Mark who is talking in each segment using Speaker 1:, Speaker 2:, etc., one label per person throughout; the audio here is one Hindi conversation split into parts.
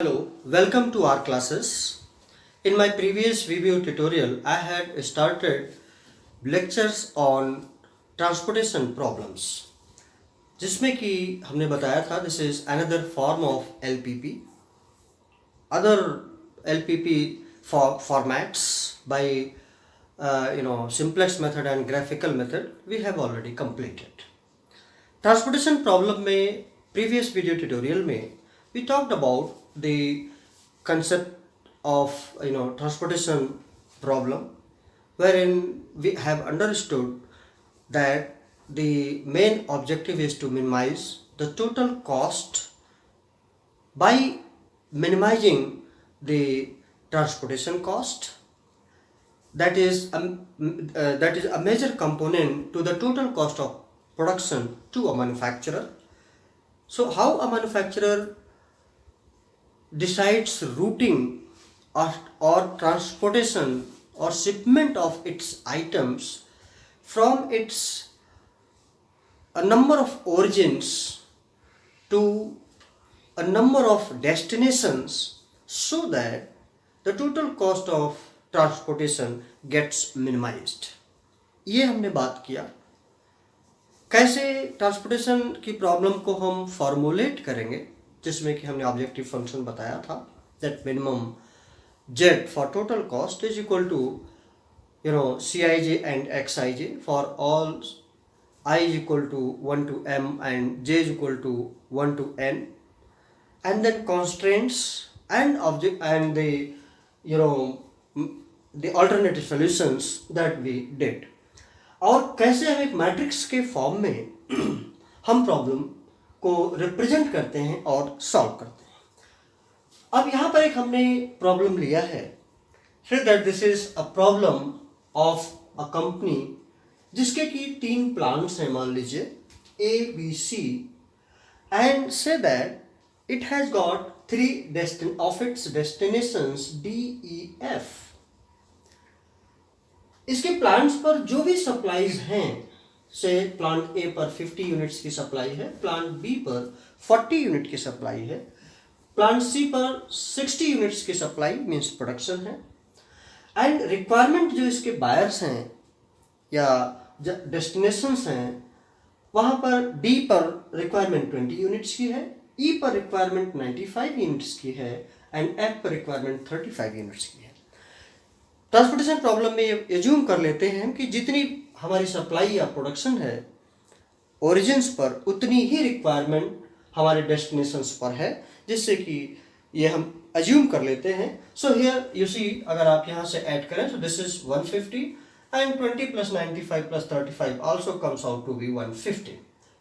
Speaker 1: Hello, welcome to our classes. In my previous video tutorial, I had started lectures on transportation problems, जिसमें कि हमने बताया था this is another form of LPP. Other LPP formats by simplex method and graphical method we have already completed. Transportation problem में previous video tutorial में we talked about the concept of transportation problem, wherein we have understood that the main objective is to minimize the total cost by minimizing the transportation cost. That is a major component to the total cost of production to a manufacturer. So how a manufacturer decides routing or transportation or shipment of its items from its a number of origins to a number of destinations so that the total cost of transportation gets minimized. ये हमने बात किया कैसे ट्रांसपोर्टेशन की प्रॉब्लम को हम फॉर्मुलेट करेंगे, जिसमें कि हमने ऑब्जेक्टिव फंक्शन बताया था that minimum z for total cost is equal to Cij and Xij for all I is equal to 1 to m and j is equal to 1 to n, and then constraints and object and the alternative solutions that we did. और कैसे हम एक मैट्रिक्स के फॉर्म में हम प्रॉब्लम को रिप्रेजेंट करते हैं और सॉल्व करते हैं. अब यहाँ पर एक हमने प्रॉब्लम लिया है, फिर that this is a problem of a company जिसके कि 3 प्लांट्स हैं, मान लीजिए A, B, C, and say that it has got 3 of its destinations D, E, F. इसके प्लांट्स पर जो भी सप्लाईज हैं, से प्लांट ए पर 50 यूनिट्स की सप्लाई है, प्लांट बी पर 40 यूनिट की सप्लाई है, प्लांट सी पर 60 यूनिट्स की सप्लाई मींस प्रोडक्शन है, एंड रिक्वायरमेंट जो इसके बायर्स हैं या डेस्टिनेशंस हैं, वहाँ पर डी पर रिक्वायरमेंट 20 यूनिट्स की है, ई पर रिक्वायरमेंट 95 यूनिट्स की है, एंड एफ पर रिक्वायरमेंट 35 यूनिट्स की है. ट्रांसपोर्टेशन प्रॉब्लम में ये एज्यूम कर लेते हैं कि जितनी हमारी सप्लाई या प्रोडक्शन है ओरिजिन्स पर, उतनी ही रिक्वायरमेंट हमारे डेस्टिनेशंस पर है, जिससे कि ये हम एज्यूम कर लेते हैं. सो हियर यू सी, अगर आप यहाँ से ऐड करें, so this is 150 and 20 + 95 + 35 also comes out to be 150.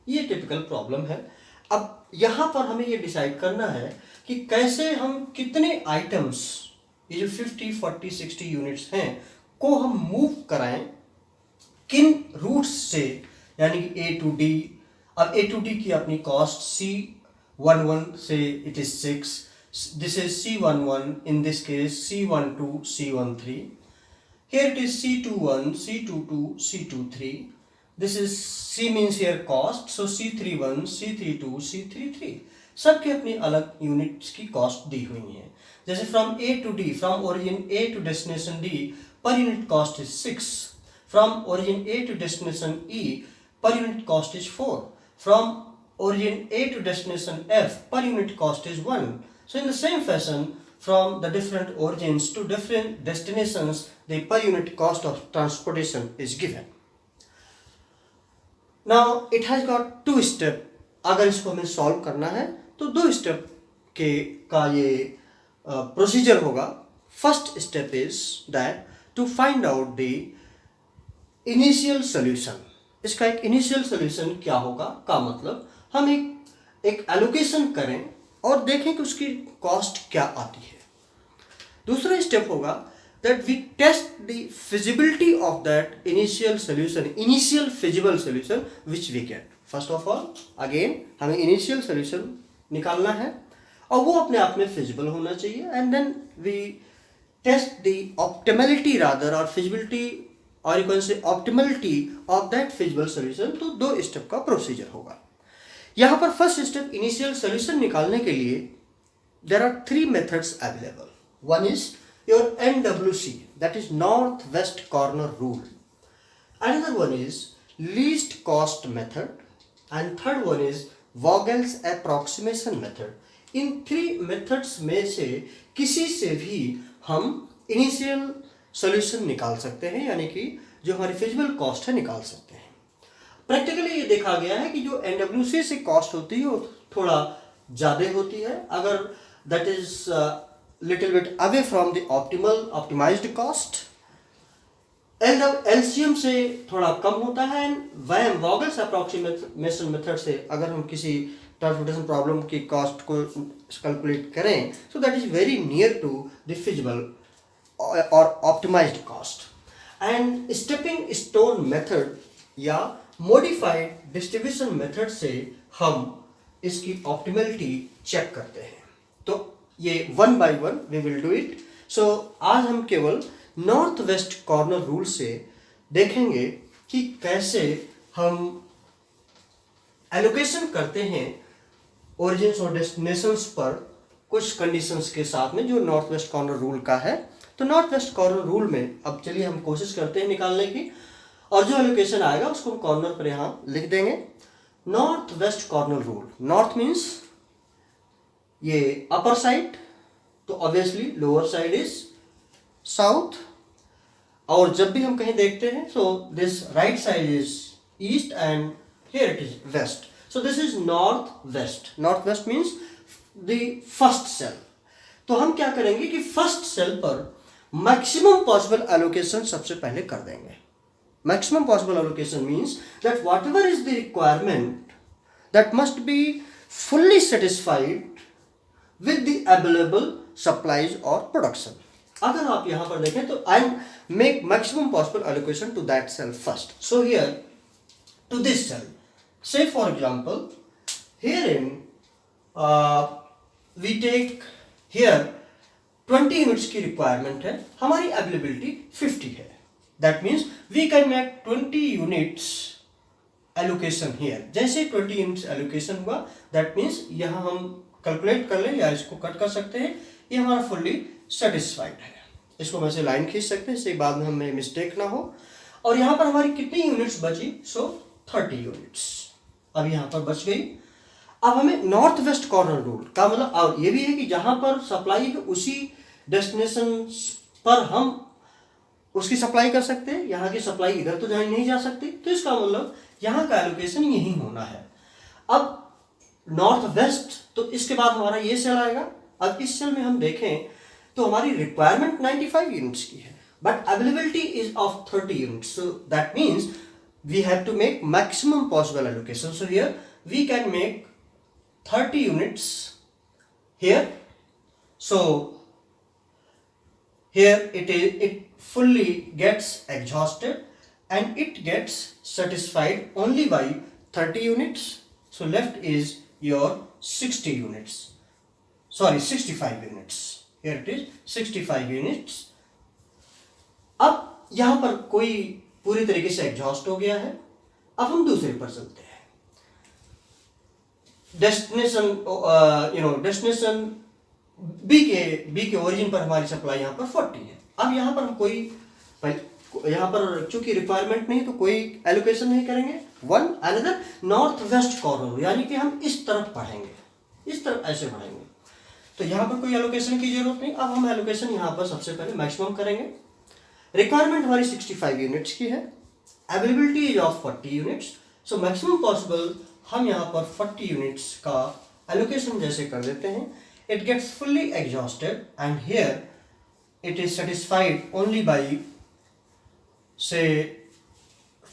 Speaker 1: ये टिपिकल प्रॉब्लम है. अब यहाँ पर हमें ये डिसाइड करना है कि कैसे हम कितने आइटम्स, ये जो 50, 40, 60 यूनिट्स हैं, को हम मूव कराएं किन रूट्स से, यानी कि A to D. अब A to D की अपनी कॉस्ट C11 से it is 6, this is C11, in this case C12, C13, here it is C21, C22, C23, this is C means here cost, so C31, C32, C33, सबके अपनी अलग यूनिट्स की कॉस्ट दी हुई है. जैसे from A to D, from origin A to destination D, per unit cost is 6. From origin A to destination E, per unit cost is 4. From origin A to destination F, per unit cost is 1. So in the same fashion, from the different origins to different destinations, the per unit cost of transportation is given. Now it has got 2 steps. अगर इसको हमें सॉल्व करना है तो 2 स्टेप का ये प्रोसीजर होगा. First step is that to find out the initial solution. इसका एक इनिशियल सोल्यूशन क्या होगा, का मतलब हम एक एलोकेशन करें और देखें कि उसकी कॉस्ट क्या आती है. दूसरा स्टेप होगा that we test the feasibility of that initial solution, initial feasible solution which we get. First of all again हमें इनिशियल सोल्यूशन निकालना है और वो अपने आप में फिजिबल होना चाहिए, and then we test the optimality rather और फिजिबिलिटी और you can say optimality of that feasible solution. तो 2 स्टेप का प्रोसीजर होगा. यहाँ पर फर्स्ट स्टेप इनिशियल सोल्यूशन निकालने के लिए there are three methods available. One is your NWC, that is northwest corner rule. Another one is least cost method, and third one is Vogel's approximation method. In three methods में से किसी से भी हम इनिशियल सॉल्यूशन निकाल सकते हैं, यानी कि जो हमारी फिजिबल कॉस्ट है निकाल सकते हैं. प्रैक्टिकली ये देखा गया है कि जो NWC से कॉस्ट होती है वो थोड़ा ज़्यादा होती है अगर that is little bit away from the optimized cost. LCM से थोड़ा कम होता है. एंड वॉगल्स अप्रॉक्सीमेशन मेथड से अगर हम किसी ट्रांसपोर्टेशन प्रॉब्लम की कॉस्ट को कैलकुलेट करें so that is very near to the feasible और optimised cost. And stepping stone method या मॉडिफाइड डिस्ट्रीब्यूशन मेथड से हम इसकी ऑप्टिमलिटी चेक करते हैं. तो ये one by one we will do it. So आज हम केवल नॉर्थ वेस्ट कॉर्नर रूल से देखेंगे कि कैसे हम एलोकेशन करते हैं ओरिजिन्स और डेस्टिनेशंस पर कुछ कंडीशंस के साथ में जो नॉर्थ वेस्ट कॉर्नर रूल का है. तो नॉर्थ वेस्ट कॉर्नर रूल में अब चलिए हम कोशिश करते हैं निकालने की, और जो एलोकेशन आएगा उसको हम कॉर्नर पर यहाँ लिख देंगे. North west corner rule, north means ये अपर साइड, तो obviously lower side is south. और जब भी हम कहीं देखते हैं so this right side is east and here it is west. So this is north west. North west means the first cell. तो हम क्या करेंगे कि फर्स्ट सेल पर मैक्सिमम पॉसिबल एलोकेशन सबसे पहले कर देंगे. Maximum possible allocation means that what ever is the requirement that must be fully satisfied with the available supplies or production. अगर आप यहाँ पर देखें तो I make maximum possible allocation to that cell first. So here to this cell, say for example herein we take here 20 units की requirement है, हमारी availability 50 है. That means we can make 20 units allocation here. जैसे 20 units allocation हुआ that means यहाँ हम कैलकुलेट कर लें या इसको कट कर सकते हैं. ये हमारा फुल्ली सेटिस्फाइड है. इसको वैसे लाइन खींच सकते हैं, इससे बाद में हमें मिस्टेक ना हो. और यहाँ पर हमारी कितनी यूनिट्स बची? सो 30 यूनिट्स अब यहाँ पर बच गई. अब हमें नॉर्थ वेस्ट कॉर्नर रूल का मतलब और ये भी है कि जहाँ पर सप्लाई है उसी डेस्टिनेशन पर हम उसकी सप्लाई कर सकते हैं. यहाँ की सप्लाई इधर तो नहीं जा सकती, तो इसका मतलब यहाँ का एलोकेशन यही होना है. अब नॉर्थ वेस्ट, तो इसके बाद हमारा ये सेल आएगा. अब इस सेल में हम देखें तो हमारी रिक्वायरमेंट 95 यूनिट्स की है but availability is of 30 units. So that means we have to make maximum possible allocation. So here we can make 30 units here. So here it fully gets exhausted and it gets satisfied only by 30 units. So left is your 60 units, sorry 65 units. Here it is 65 units. अब यहां पर कोई पूरी तरीके से एग्जॉस्ट हो गया है. अब हम दूसरे पर चलते हैं. डेस्टिनेशन बी के ओरिजिन पर हमारी सप्लाई यहां पर 40 है. अब यहां पर हम कोई यहाँ पर चूंकि रिक्वायरमेंट नहीं तो कोई एलोकेशन नहीं करेंगे. One another north west corner, यानी कि हम इस तरफ बढ़ेंगे, इस तरफ ऐसे बढ़ेंगे, तो यहाँ पर कोई एलोकेशन की जरूरत नहीं. अब हम एलोकेशन यहाँ पर सबसे पहले मैक्सिमम करेंगे. रिक्वायरमेंट हमारी 65 यूनिट्स की है, availability is of 40 units. So maximum possible हम यहाँ पर 40 यूनिट्स का एलोकेशन जैसे कर देते हैं. It gets fully exhausted and here it is satisfied only by say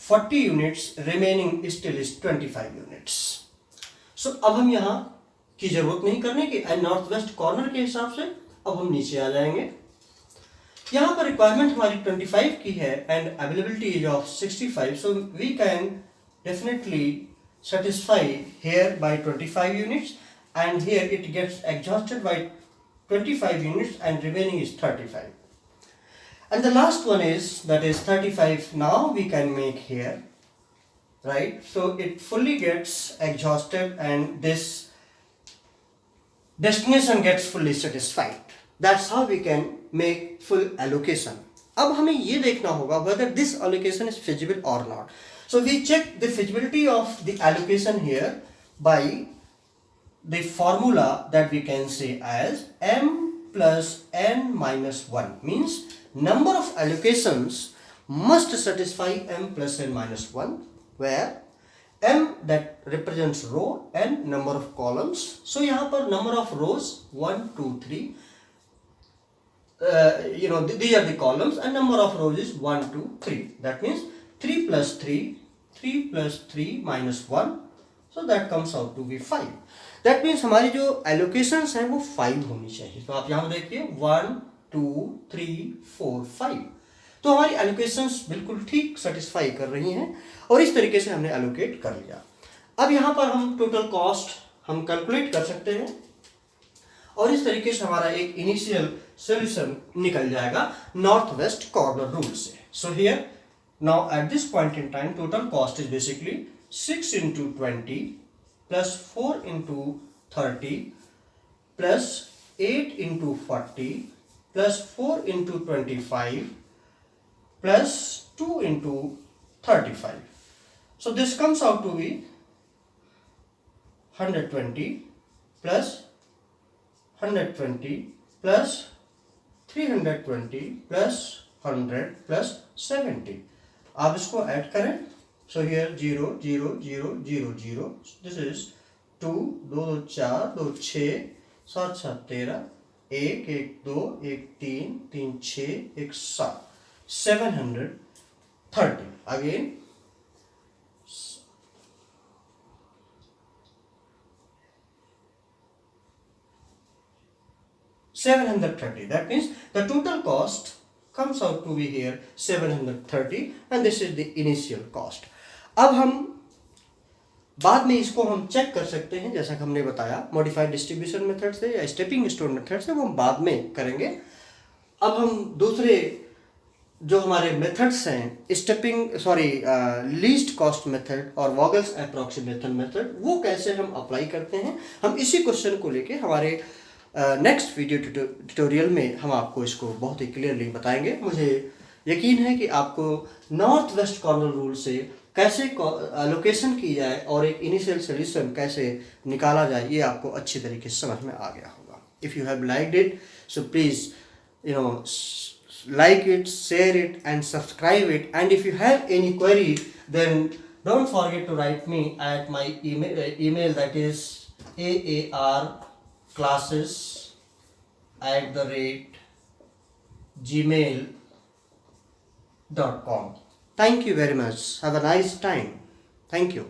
Speaker 1: 40 units, remaining still is 25 units. So अब हम यहाँ की जरूरत नहीं करने की. नॉर्थ वेस्ट कॉर्नर के हिसाब से अब हम नीचे आ जाएंगे. यहाँ पर रिक्वायरमेंट हमारी 25 की है and availability is of 65. So we can definitely satisfy here by 25 units and here it gets exhausted by 25 units and remaining is 35. And the last one is that is 35. Now we can make here, right? So it fully gets exhausted and this destination gets fully satisfied. That's how we can make full allocation. अब हमें ये देखना होगा whether this allocation is feasible or not. So we check the feasibility of the allocation here by the formula that we can say as m plus n minus 1, means number of allocations must satisfy m plus n minus 1, where m that represents row and number of columns. So यहाँ पर number of rows 1 2 3, these are the columns, and number of rows is 1 2 3. That means 3 plus 3 minus 1, so that comes out to be 5. That means हमारी जो allocations हैं वो 5 होनी चाहिए. तो आप यहाँ देखिए 1 2 3 4 5, तो हमारी allocations बिल्कुल ठीक satisfy कर रही हैं और इस तरीके से हमने allocate कर लिया. अब यहाँ पर हम total cost हम calculate कर सकते हैं और इस तरीके से हमारा एक इनिशियल सॉल्यूशन निकल जाएगा नॉर्थ वेस्ट कॉर्नर रूल से. So here now at this point in time total cost is basically 6 into 20 plus 4 into 30 plus 8 into 40 plus 4 into 25 plus 2 into 35. So this comes out to be 120 plus 120 plus 320 plus 100 plus 70. आप इसको ऐड करें. So here 0 0 0 0 0, this is 2 2 4 2 6 7 7 13 1 1 2 1 3 3 6 1 7 730. Again 730. That means the total cost comes out to be here 730, and this is the initial cost. अब हम बाद में इसको हम चेक कर सकते हैं, जैसा कि हमने बताया मॉडिफाइड डिस्ट्रीब्यूशन मेथड से या स्टेपिंग स्टोन मेथड से, वो हम बाद में करेंगे. अब हम दूसरे जो हमारे मेथड्स हैं लीस्ट कॉस्ट मेथड और वॉगल्स अप्रॉक्सीमेशन मेथड, वो कैसे हम अप्लाई करते हैं, हम इसी क्वेश्चन को लेके हमारे नेक्स्ट वीडियो ट्यूटोरियल में हम आपको इसको बहुत ही क्लियरली बताएंगे. मुझे यकीन है कि आपको नॉर्थ वेस्ट कॉर्नर रूल से कैसे एलोकेशन की जाए और एक इनिशियल सोल्यूशन कैसे निकाला जाए, ये आपको अच्छी तरीके से समझ में आ गया होगा. If you have liked it, so please like it, share it and subscribe it, and if you have any query then don't forget to write me at my email that is aarclasses@gmail.com. Thank you very much. Have a nice time. Thank you.